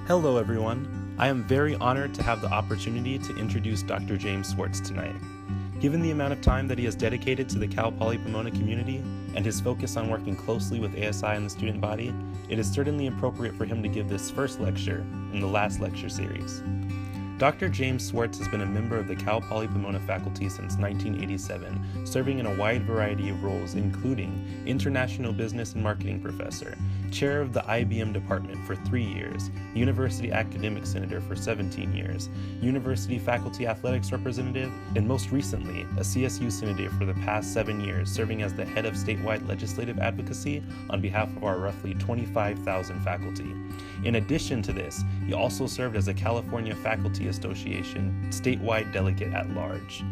Hello everyone. I am very honored to have the opportunity to introduce Dr. James Swartz tonight. Given the amount of time that he has dedicated to the Cal Poly Pomona community and his focus on working closely with ASI and the student body, it is certainly appropriate for him to give this first lecture in the last lecture series. Dr. James Swartz has been a member of the Cal Poly Pomona faculty since 1987, serving in a wide variety of roles including International Business and Marketing Professor, Chair of the IBM Department for 3 years, University Academic Senator for 17 years, University Faculty Athletics Representative, and most recently, a CSU Senator for the past 7 years, serving as the head of statewide legislative advocacy on behalf of our roughly 25,000 faculty. In addition to this, he also served as a California Faculty Association statewide delegate at large.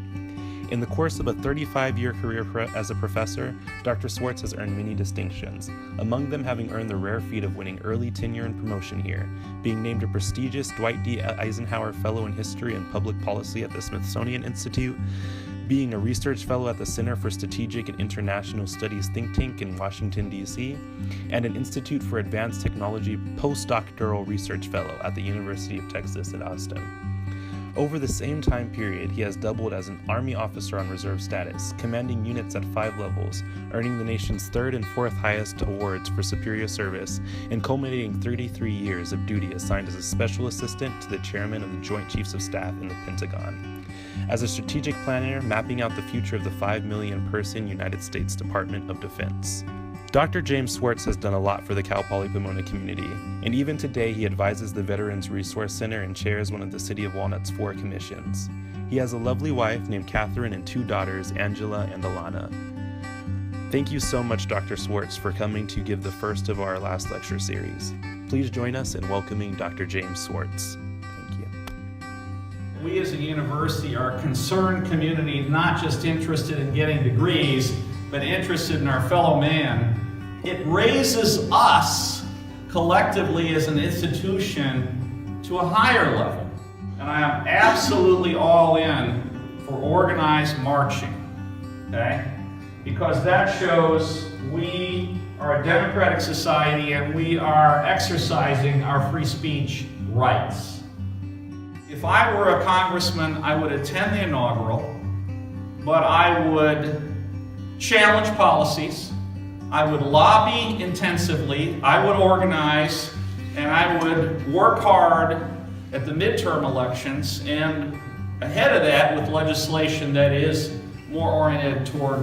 In the course of a 35-year career as a professor, Dr. Swartz has earned many distinctions, among them having earned the rare feat of winning early tenure and promotion here, being named a prestigious Dwight D. Eisenhower Fellow in History and Public Policy at the Smithsonian Institute, being a research fellow at the Center for Strategic and International Studies think tank in Washington, D.C., and an Institute for Advanced Technology postdoctoral research fellow at the University of Texas at Austin. Over the same time period, he has doubled as an Army officer on reserve status, commanding units at 5 levels, earning the nation's 3rd and 4th highest awards for superior service, and culminating 33 years of duty assigned as a special assistant to the chairman of the Joint Chiefs of Staff in the Pentagon. As a strategic planner, mapping out the future of the 5 million person United States Department of Defense. Dr. James Swartz has done a lot for the Cal Poly Pomona community, and even today he advises the Veterans Resource Center and chairs one of the City of Walnut's 4 commissions. He has a lovely wife named Catherine and 2 daughters, Angela and Alana. Thank you so much, Dr. Swartz, for coming to give the first of our last lecture series. Please join us in welcoming Dr. James Swartz. Thank you. We as a university are a concerned community, not just interested in getting degrees, but interested in our fellow man. It raises us collectively as an institution to a higher level. And I am absolutely all in for organized marching, okay? Because that shows we are a democratic society and we are exercising our free speech rights. If I were a congressman, I would attend the inaugural, but I would challenge policies, I would lobby intensively, I would organize, and I would work hard at the midterm elections and ahead of that with legislation that is more oriented toward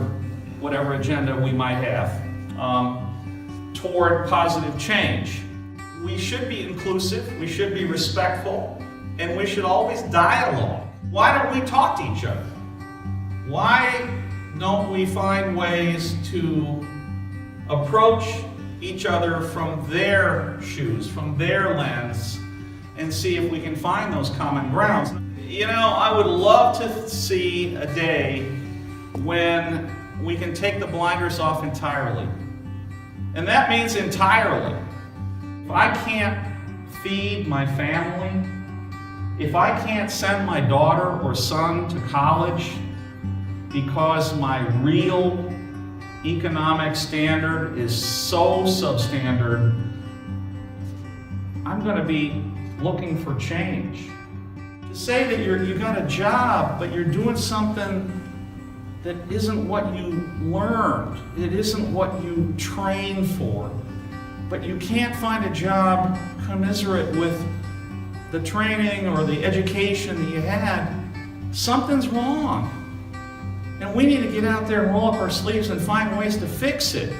whatever agenda we might have, toward positive change. We should be inclusive, we should be respectful, and we should always dialogue. Why don't we talk to each other? Why don't we find ways to approach each other from their shoes, from their lens, and see if we can find those common grounds? You know, I would love to see a day when we can take the blinders off entirely. And that means entirely. If I can't feed my family, if I can't send my daughter or son to college because my real economic standard is so substandard, I'm going to be looking for change. To say that you got a job, but you're doing something that isn't what you learned, it isn't what you trained for, but you can't find a job commensurate with the training or the education that you had, something's wrong. And we need to get out there and roll up our sleeves and find ways to fix it.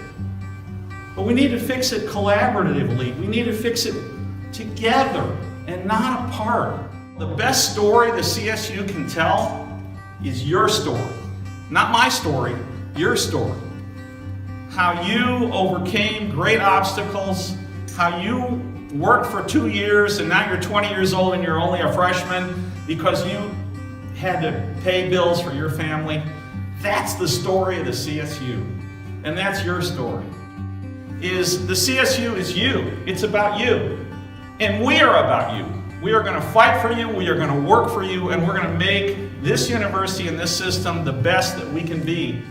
But we need to fix it collaboratively. We need to fix it together and not apart. The best story the CSU can tell is your story. Not my story, your story. How you overcame great obstacles, how you worked for 2 years and now you're 20 years old and you're only a freshman because you had to pay bills for your family. That's the story of the CSU, and that's your story. Is the CSU is you. It's about you, and we are about you. We are going to fight for you, we are going to work for you, and we're going to make this university and this system the best that we can be.